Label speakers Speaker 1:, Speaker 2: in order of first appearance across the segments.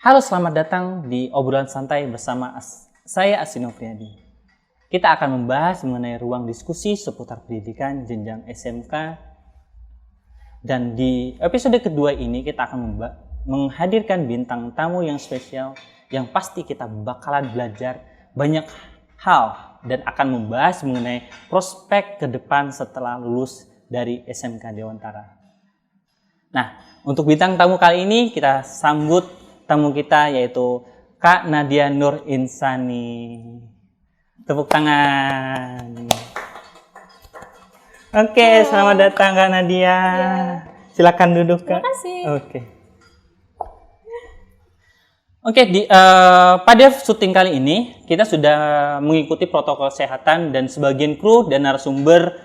Speaker 1: Halo, selamat datang di obrolan santai bersama saya Asino Priadi. Kita akan membahas mengenai ruang diskusi seputar pendidikan jenjang SMK. Dan di episode kedua ini kita akan menghadirkan bintang tamu yang spesial yang pasti kita bakalan belajar banyak hal dan akan membahas mengenai prospek ke depan setelah lulus dari SMK Dewantara. Nah, untuk bintang tamu kali ini kita sambut tamu kita yaitu Kak Nadia Nur Insani. Tepuk tangan. Oke, selamat datang Kak Nadia.
Speaker 2: Ya.
Speaker 1: Silakan duduk Kak.
Speaker 2: Terima kasih.
Speaker 1: Oke, pada syuting kali ini kita sudah mengikuti protokol kesehatan dan sebagian kru dan narasumber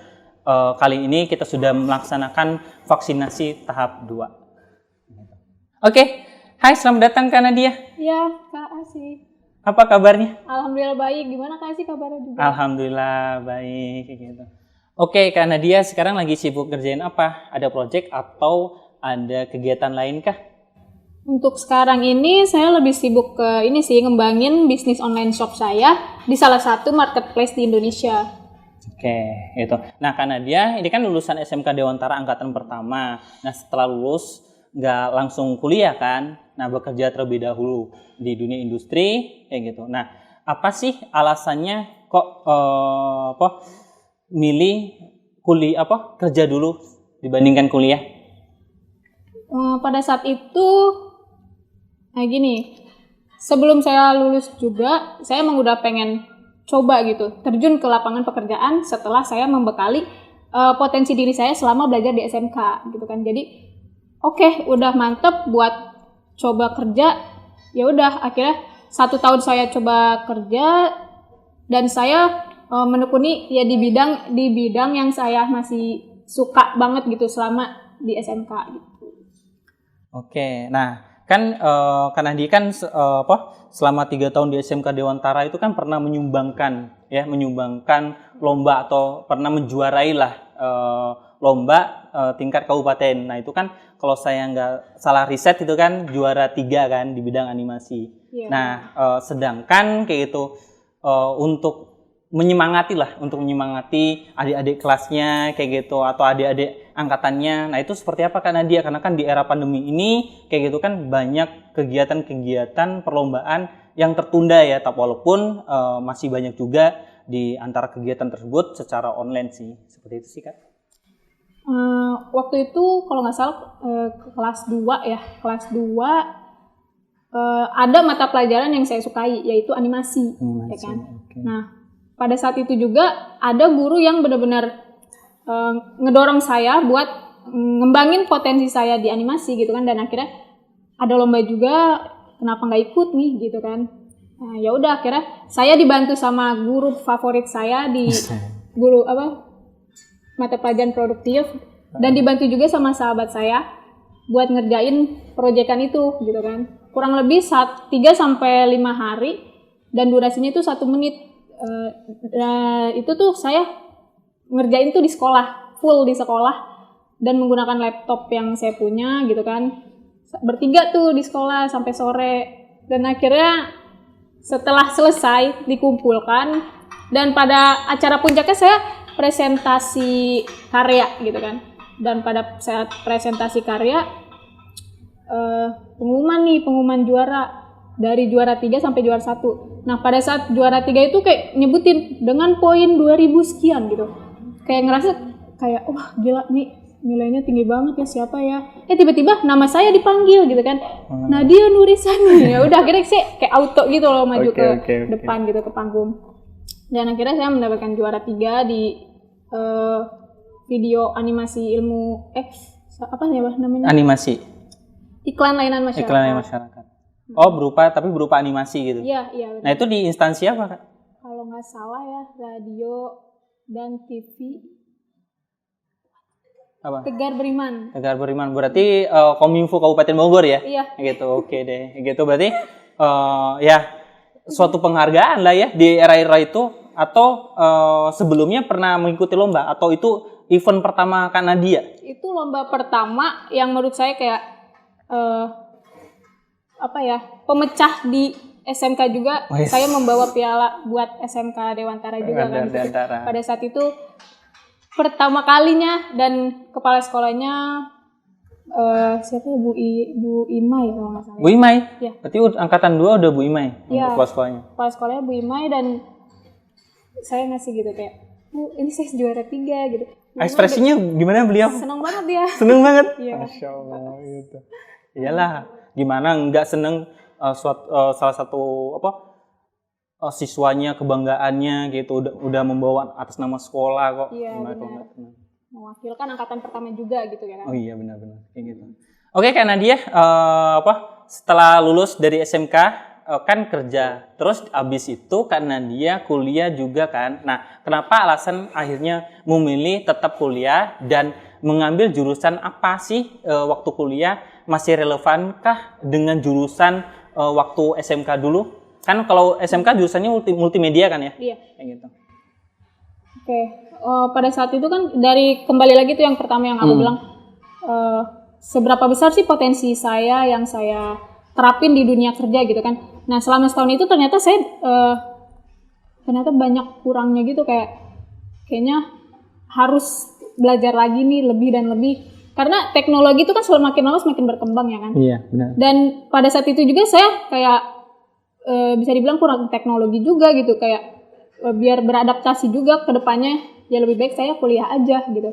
Speaker 1: kali ini kita sudah melaksanakan vaksinasi tahap 2. Oke. Hai, selamat datang Kak Nadia.
Speaker 2: Ya, Kak Asi.
Speaker 1: Apa kabarnya?
Speaker 2: Alhamdulillah baik. Gimana Kak Asi kabarnya juga?
Speaker 1: Alhamdulillah baik gitu. Oke, Kak Nadia sekarang lagi sibuk kerjain apa? Ada project atau ada kegiatan lain kah?
Speaker 2: Untuk sekarang ini saya lebih sibuk ke ini sih, ngembangin bisnis online shop saya di salah satu marketplace di Indonesia.
Speaker 1: Oke, itu. Nah, Kak Nadia ini kan lulusan SMK Dewantara angkatan pertama. Nah, setelah lulus nggak langsung kuliah kan? Nah, bekerja terlebih dahulu di dunia industri kayak gitu. Nah, apa sih alasannya kok milih kuliah kerja dulu dibandingkan kuliah?
Speaker 2: Pada saat itu gini, sebelum saya lulus juga saya emang udah pengen coba gitu terjun ke lapangan pekerjaan setelah saya membekali potensi diri saya selama belajar di SMK gitu kan. Jadi oke, udah mantep buat coba kerja. Ya udah, akhirnya 1 tahun saya coba kerja dan saya menekuni ya di bidang yang saya masih suka banget gitu selama di SMK gitu.
Speaker 1: Oke, nah kan karena dia kan selama 3 tahun di SMK Dewantara itu kan pernah menyumbangkan lomba atau pernah menjuarai lah lomba tingkat kabupaten. Nah itu kan kalau saya nggak salah riset itu kan juara 3 kan di bidang animasi. Yeah. Nah sedangkan kayak gitu untuk menyemangati adik-adik kelasnya kayak gitu atau adik-adik angkatannya. Nah itu seperti apa Kak Nadia? Karena kan di era pandemi ini kayak gitu kan banyak kegiatan-kegiatan perlombaan yang tertunda ya, walaupun masih banyak juga di antara kegiatan tersebut secara online sih. Seperti itu sih Kak.
Speaker 2: Waktu itu kalau nggak salah kelas 2 ada mata pelajaran yang saya sukai yaitu animasi. Ya kan? Okay. Nah pada saat itu juga ada guru yang benar-benar ngedorong saya buat ngembangin potensi saya di animasi gitu kan, dan akhirnya ada lomba juga, kenapa nggak ikut nih gitu kan. Nah, ya udah akhirnya saya dibantu sama guru favorit saya di guru mata pelajaran produktif, dan dibantu juga sama sahabat saya buat ngerjain proyekan itu gitu kan. Kurang lebih 3-5 hari dan durasinya itu 1 menit. Itu tuh saya ngerjain tuh di sekolah, full di sekolah, dan menggunakan laptop yang saya punya gitu kan. Bertiga tuh di sekolah sampai sore, dan akhirnya setelah selesai dikumpulkan dan pada acara puncaknya saya presentasi karya gitu kan. Dan pada saat presentasi karya pengumuman juara dari juara 3 sampai juara 1. Nah pada saat juara 3 itu kayak nyebutin dengan poin 2000 sekian gitu. Kayak ngerasa kayak wah gila nih nilainya tinggi banget ya, siapa ya. Tiba-tiba nama saya dipanggil gitu kan. Nadia Nur Insani. Ya udah akhirnya sih kayak auto gitu loh maju ke depan gitu, ke panggung. Dan akhirnya saya mendapatkan juara 3 di video animasi ilmu apa ya namanya?
Speaker 1: Animasi.
Speaker 2: Iklan layanan masyarakat.
Speaker 1: Oh, berupa animasi gitu.
Speaker 2: Iya.
Speaker 1: Nah, itu di instansi apa, Kak?
Speaker 2: Kalau nggak salah ya, radio dan TV.
Speaker 1: Apa?
Speaker 2: Tegar Beriman.
Speaker 1: Berarti Kominfo Kabupaten Bogor ya?
Speaker 2: Iya.
Speaker 1: Gitu, oke deh. Gitu berarti ya suatu penghargaan lah ya di era-era itu, atau sebelumnya pernah mengikuti lomba, atau itu event pertama Kak Nadia?
Speaker 2: Itu lomba pertama yang menurut saya kayak pemecah di SMK juga.
Speaker 1: Yes.
Speaker 2: Saya membawa piala buat SMK Dewantara juga kan.
Speaker 1: Dewantara.
Speaker 2: Pada saat itu pertama kalinya, dan kepala sekolahnya siapa ya, Bu Imai kalau nggak salah.
Speaker 1: Bu Imai?
Speaker 2: Ya.
Speaker 1: Berarti angkatan 2 udah Bu Imai
Speaker 2: Ya,
Speaker 1: untuk kepala sekolahnya?
Speaker 2: Kepala sekolahnya Bu Imai, dan saya ngasih gitu kayak, Bu, ini saya juara 3 gitu.
Speaker 1: Ekspresinya gimana beliau?
Speaker 2: Seneng banget dia.
Speaker 1: Seneng banget?
Speaker 2: Iya.
Speaker 1: Masya Allah gitu. Iyalah, gimana nggak seneng salah satu siswanya, kebanggaannya gitu udah membawa atas nama sekolah kok.
Speaker 2: Iya,
Speaker 1: Gimana kalau
Speaker 2: benar.
Speaker 1: nggak seneng?
Speaker 2: Mewakilkan angkatan pertama juga gitu ya kan.
Speaker 1: Oh iya, benar-benar kayak gitu. Oke, Kak Nadia, setelah lulus dari SMK kan kerja, terus abis itu Kak Nadia kuliah juga kan. Nah, kenapa alasan akhirnya memilih tetap kuliah dan mengambil jurusan apa sih waktu kuliah? Masih relevankah dengan jurusan waktu SMK dulu? Kan kalau SMK jurusannya multimedia kan ya?
Speaker 2: Iya.
Speaker 1: Kayak gitu.
Speaker 2: Oke. Pada saat itu kan kembali lagi tuh yang pertama yang aku bilang, seberapa besar sih potensi saya yang saya terapin di dunia kerja gitu kan. Nah, selama setahun itu ternyata saya ternyata banyak kurangnya gitu, kayaknya harus belajar lagi nih lebih dan lebih, karena teknologi itu kan semakin lama semakin berkembang ya kan.
Speaker 1: Iya, benar.
Speaker 2: Dan pada saat itu juga saya kayak bisa dibilang kurang teknologi juga gitu, kayak biar beradaptasi juga ke depannya, ya lebih baik saya kuliah aja gitu.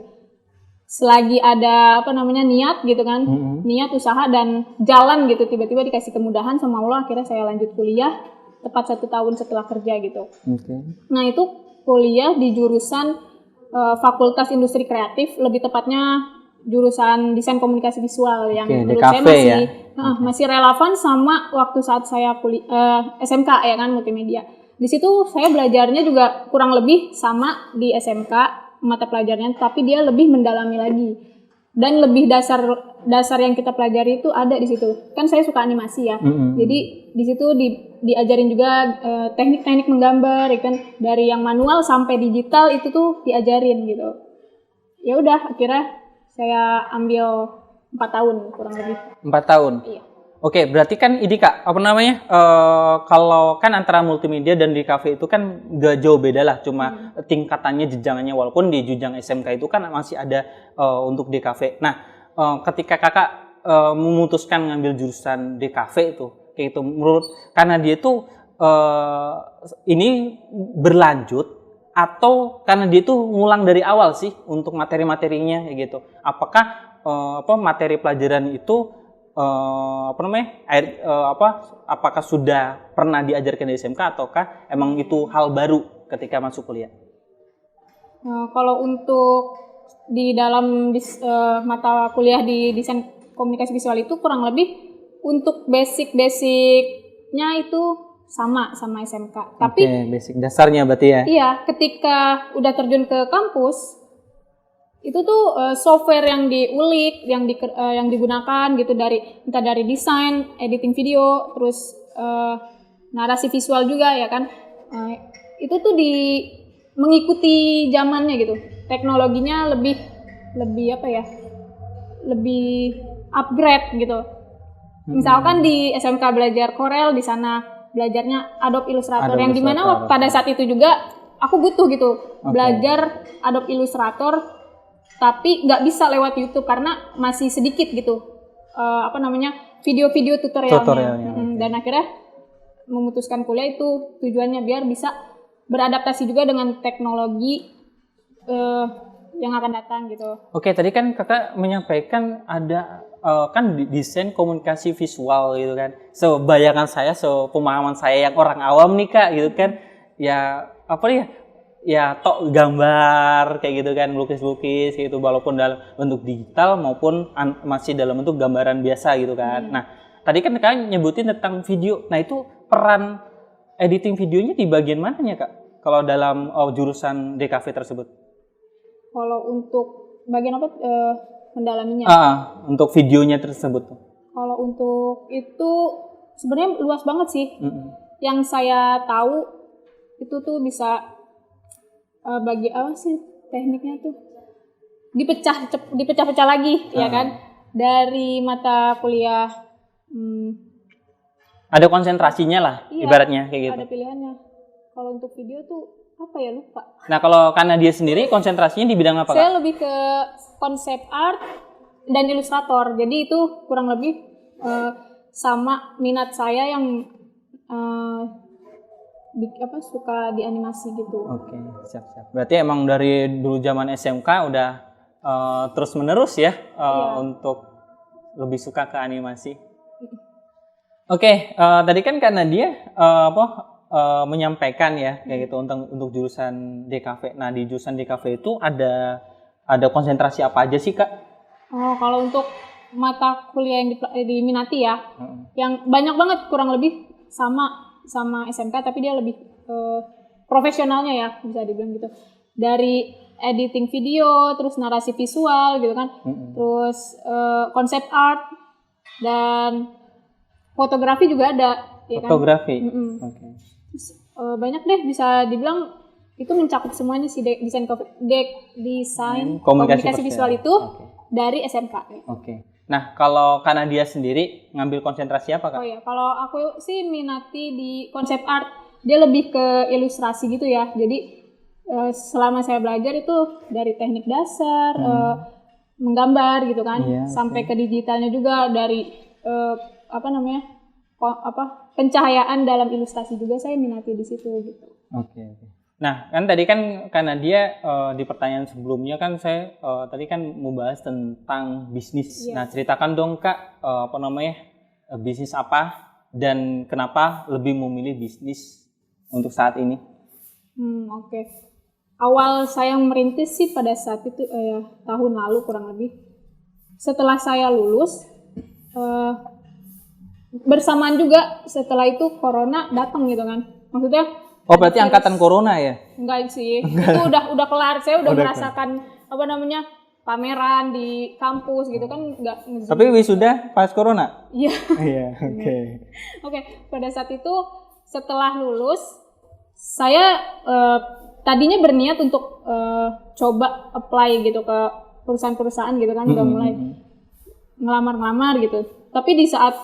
Speaker 2: Selagi ada niat gitu kan, niat, usaha, dan jalan gitu, tiba-tiba dikasih kemudahan sama Allah, akhirnya saya lanjut kuliah tepat 1 tahun setelah kerja gitu.
Speaker 1: Okay.
Speaker 2: Nah, itu kuliah di jurusan Fakultas Industri Kreatif, lebih tepatnya jurusan Desain Komunikasi Visual, yang menurut
Speaker 1: DKV,
Speaker 2: saya masih relevan sama waktu saat saya SMK ya kan, multimedia. Di situ saya belajarnya juga kurang lebih sama di SMK mata pelajarannya, tapi dia lebih mendalami lagi, dan lebih dasar yang kita pelajari itu ada di situ. Kan saya suka animasi ya, jadi di situ diajarin juga teknik-teknik menggambar, ya kan, dari yang manual sampai digital itu tuh diajarin gitu. Ya udah, akhirnya saya ambil 4 tahun kurang lebih.
Speaker 1: 4 tahun.
Speaker 2: Iya.
Speaker 1: Oke, berarti kan ini Kak, kalau kan antara multimedia dan DKV itu kan gak jauh beda lah, cuma tingkatannya, jenjangannya, walaupun di jenjang SMK itu kan masih ada untuk DKV. Nah, ketika Kakak memutuskan ngambil jurusan DKV itu, kayak itu menurut karena dia itu ini berlanjut atau karena dia itu ngulang dari awal sih untuk materi-materinya kayak gitu. Apakah materi pelajaran itu apakah sudah pernah diajarkan di SMK ataukah emang itu hal baru ketika masuk kuliah?
Speaker 2: Kalau untuk di dalam mata kuliah di Desain Komunikasi Visual itu kurang lebih untuk basic-basicnya itu sama SMK. Tapi
Speaker 1: basic dasarnya berarti ya?
Speaker 2: Iya, ketika udah terjun ke kampus itu tuh software yang diulik, yang digunakan gitu, entah dari desain, editing video, terus narasi visual juga ya kan. Itu tuh mengikuti zamannya gitu. Teknologinya lebih lebih upgrade gitu. Misalkan di SMK belajar Corel, di sana belajarnya Adobe Illustrator, yang dimana pada saat itu juga aku butuh gitu belajar Adobe Illustrator, tapi nggak bisa lewat YouTube karena masih sedikit gitu video-video tutorialnya. Dan akhirnya memutuskan kuliah itu tujuannya biar bisa beradaptasi juga dengan teknologi yang akan datang gitu.
Speaker 1: Oke, tadi kan Kakak menyampaikan ada kan desain komunikasi visual gitu kan. Bayangan saya, pemahaman saya yang orang awam nih Kak gitu kan, ya tok gambar kayak gitu kan, lukis-lukis gitu, walaupun dalam bentuk digital maupun masih dalam bentuk gambaran biasa gitu kan. Nah, tadi kan Kak nyebutin tentang video. Nah, itu peran editing videonya di bagian mananya Kak kalau dalam jurusan DKV tersebut?
Speaker 2: Kalau untuk bagian apa mendalaminya?
Speaker 1: Untuk videonya tersebut.
Speaker 2: Kalau untuk itu sebenarnya luas banget sih. Yang saya tahu itu tuh bisa bagi apa sih tekniknya tuh dipecah-pecah lagi ya kan, dari mata kuliah
Speaker 1: Ada konsentrasinya lah,
Speaker 2: Iya,
Speaker 1: ibaratnya kayak gitu.
Speaker 2: ada pilihannya. Kalau untuk video tuh apa ya, lupa.
Speaker 1: Nah, kalau karena dia sendiri konsentrasinya di bidang apa, Kak?
Speaker 2: Saya lebih ke konsep art dan ilustrator. Jadi itu kurang lebih sama minat saya yang suka di animasi gitu.
Speaker 1: Oke, siap-siap. Berarti emang dari dulu zaman SMK udah terus menerus ya untuk lebih suka ke animasi. Oke, tadi kan karena dia menyampaikan ya kayak gitu untuk jurusan DKV. Nah, di jurusan DKV itu ada konsentrasi apa aja sih, Kak?
Speaker 2: Oh, kalau untuk mata kuliah yang diminati ya, yang banyak banget kurang lebih sama SMK, tapi dia lebih profesionalnya ya, bisa dibilang gitu. Dari editing video, terus narasi visual gitu kan, terus konsep art dan fotografi juga ada, ya kan?
Speaker 1: Fotografi.
Speaker 2: Okay. Terus, banyak deh, bisa dibilang itu mencakup semuanya sih desain komunikasi visual itu dari SMK.
Speaker 1: Oke. Nah, kalau karena dia sendiri ngambil konsentrasi apa, Kak?
Speaker 2: Oh ya, kalau aku sih minati di konsep art, dia lebih ke ilustrasi gitu ya. Jadi selama saya belajar itu dari teknik dasar, menggambar gitu kan, sampai ke digitalnya juga, dari pencahayaan dalam ilustrasi juga saya minati di situ gitu.
Speaker 1: Oke. Nah, kan tadi kan karena dia di pertanyaan sebelumnya kan saya tadi kan membahas tentang bisnis. Nah, ceritakan dong, Kak, bisnis apa dan kenapa lebih memilih bisnis untuk saat ini?
Speaker 2: Oke. Awal saya merintis sih pada saat itu tahun lalu kurang lebih. Setelah saya lulus, bersamaan juga setelah itu corona datang gitu kan. Maksudnya
Speaker 1: berarti angkatan corona ya?
Speaker 2: Enggak sih. Itu udah kelar. Saya udah merasakan pameran di kampus gitu kan, enggak.
Speaker 1: Tapi wisuda pas corona?
Speaker 2: Iya.
Speaker 1: Iya, oke.
Speaker 2: Oke, pada saat itu setelah lulus saya tadinya berniat untuk coba apply gitu ke perusahaan-perusahaan gitu kan, udah mulai ngelamar-ngelamar gitu. Tapi di saat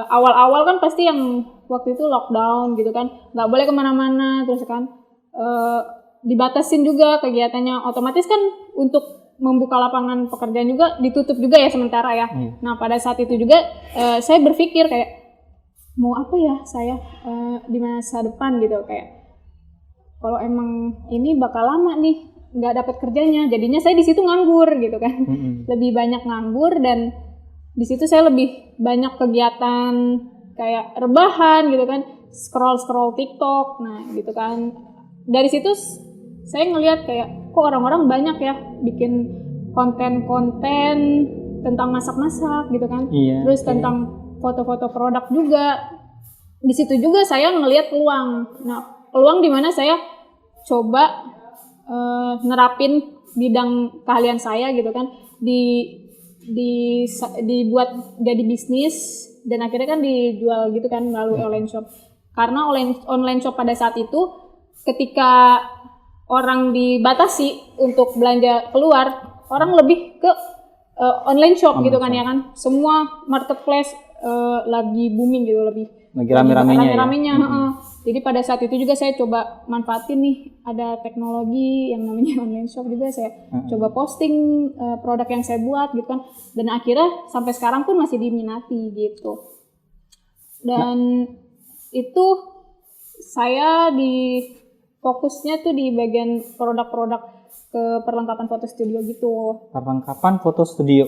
Speaker 2: awal-awal kan pasti yang waktu itu lockdown gitu kan, nggak boleh kemana-mana, terus kan dibatasin juga kegiatannya, otomatis kan untuk membuka lapangan pekerjaan juga ditutup juga ya sementara ya. Nah, pada saat itu juga saya berpikir kayak mau apa ya saya di masa depan gitu, kayak kalau emang ini bakal lama nih nggak dapat kerjanya, jadinya saya di situ nganggur gitu kan. Lebih banyak nganggur, dan di situ saya lebih banyak kegiatan kayak rebahan gitu kan, scroll TikTok, nah gitu kan. Dari situ saya ngelihat kayak kok orang-orang banyak ya bikin konten-konten tentang masak-masak gitu kan, terus tentang foto-foto produk juga. Di situ juga saya ngelihat peluang. Nah, peluang di mana saya coba nerapin bidang keahlian saya gitu kan, dibuat jadi bisnis, dan akhirnya kan dijual gitu kan melalui online shop. Karena online shop pada saat itu ketika orang dibatasi untuk belanja keluar, orang lebih ke online shop gitu kan ya kan. Semua marketplace lagi booming gitu, lebih rame-ramenya. Jadi pada saat itu juga saya coba manfaatin nih, ada teknologi yang namanya online shop juga, saya coba posting produk yang saya buat gitu kan, dan akhirnya sampai sekarang pun masih diminati gitu. Dan itu saya fokusnya tuh di bagian produk-produk ke perlengkapan foto studio gitu.
Speaker 1: Perlengkapan foto studio.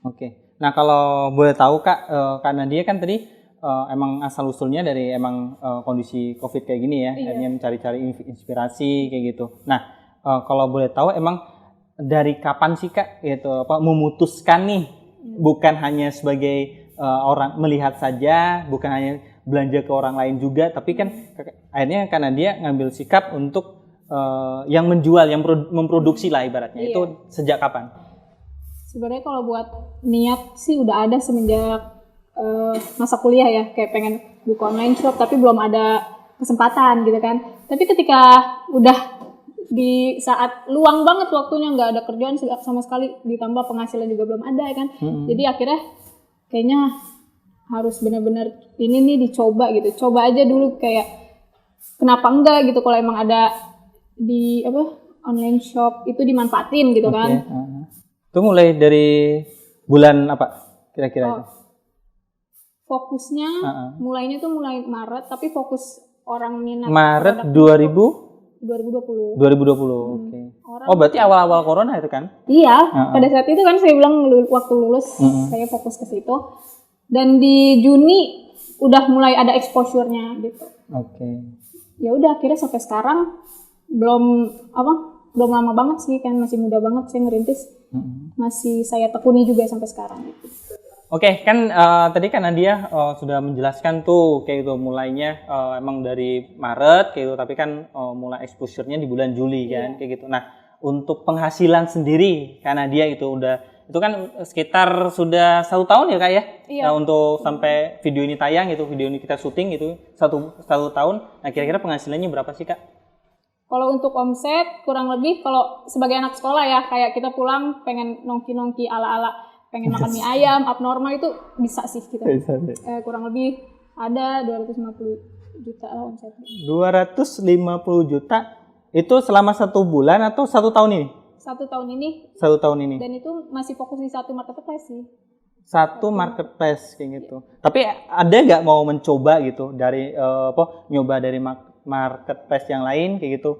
Speaker 1: Oke. Nah, kalau boleh tahu, Kak, karena dia kan tadi emang asal usulnya dari kondisi COVID kayak gini ya, akhirnya mencari-cari inspirasi kayak gitu. Nah, kalau boleh tahu emang dari kapan sih, Kak, gitu memutuskan nih bukan hanya sebagai orang melihat saja, bukan hanya belanja ke orang lain juga, tapi kan akhirnya karena dia ngambil sikap untuk yang menjual, yang memproduksi lah ibaratnya. Itu sejak kapan?
Speaker 2: Sebenarnya kalau buat niat sih udah ada semenjak masa kuliah ya, kayak pengen buka online shop tapi belum ada kesempatan gitu kan. Tapi ketika udah di saat luang banget waktunya, nggak ada kerjaan sama sekali, ditambah penghasilan juga belum ada ya kan. Jadi akhirnya kayaknya harus benar-benar ini nih dicoba gitu. Coba aja dulu kayak kenapa enggak gitu kalau emang ada di online shop itu dimanfaatin gitu kan.
Speaker 1: Itu mulai dari bulan apa kira-kira itu?
Speaker 2: Fokusnya mulainya tuh mulai Maret, tapi fokus orang minat
Speaker 1: Maret
Speaker 2: 2020.
Speaker 1: Oke. Oh, berarti awal-awal corona itu kan?
Speaker 2: Iya, pada saat itu kan saya bilang waktu lulus saya fokus ke situ. Dan di Juni udah mulai ada exposure-nya gitu.
Speaker 1: Oke.
Speaker 2: Ya udah akhirnya sampai sekarang belum lama banget sih, kan masih muda banget saya ngerintis. Masih saya tekuni juga sampai sekarang gitu.
Speaker 1: Oke, kan tadi kan Nadia sudah menjelaskan tuh kayak gitu mulainya emang dari Maret kayak gitu, tapi kan mulai exposure-nya di bulan Juli kan kayak gitu. Nah, untuk penghasilan sendiri kan Nadia itu kan sekitar sudah 1 tahun ya Kak ya?
Speaker 2: Iya.
Speaker 1: Nah, untuk sampai video ini tayang gitu, video ini kita syuting gitu satu tahun. Nah, kira-kira penghasilannya berapa sih Kak?
Speaker 2: Kalau untuk omset kurang lebih kalau sebagai anak sekolah ya, kayak kita pulang pengen nongki-nongki ala-ala pengen makan mie ayam abnormal itu bisa sih kita. Kurang lebih ada 250 juta lah omsetnya.
Speaker 1: 250 juta itu selama 1 bulan atau 1 tahun ini?
Speaker 2: 1 tahun ini.
Speaker 1: 1 tahun ini.
Speaker 2: Dan itu masih fokus di satu marketplace sih.
Speaker 1: Satu marketplace kayak gitu. Tapi ada nggak mau mencoba gitu dari nyoba dari marketplace yang lain kayak gitu?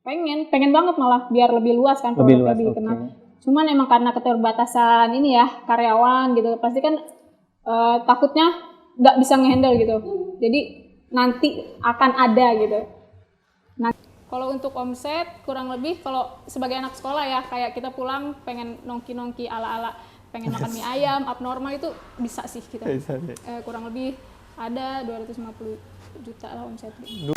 Speaker 2: Pengen banget malah biar lebih luas kan produknya dikenal. Cuman emang karena keterbatasan ini ya karyawan gitu, pasti kan takutnya nggak bisa ngehandle gitu. Jadi nanti akan ada gitu. Nah, kalau untuk omset kurang lebih kalau sebagai anak sekolah ya, kayak kita pulang pengen nongki-nongki ala-ala pengen makan mie ayam abnormal itu bisa sih kita. Kurang lebih ada 250 juta lah omsetnya.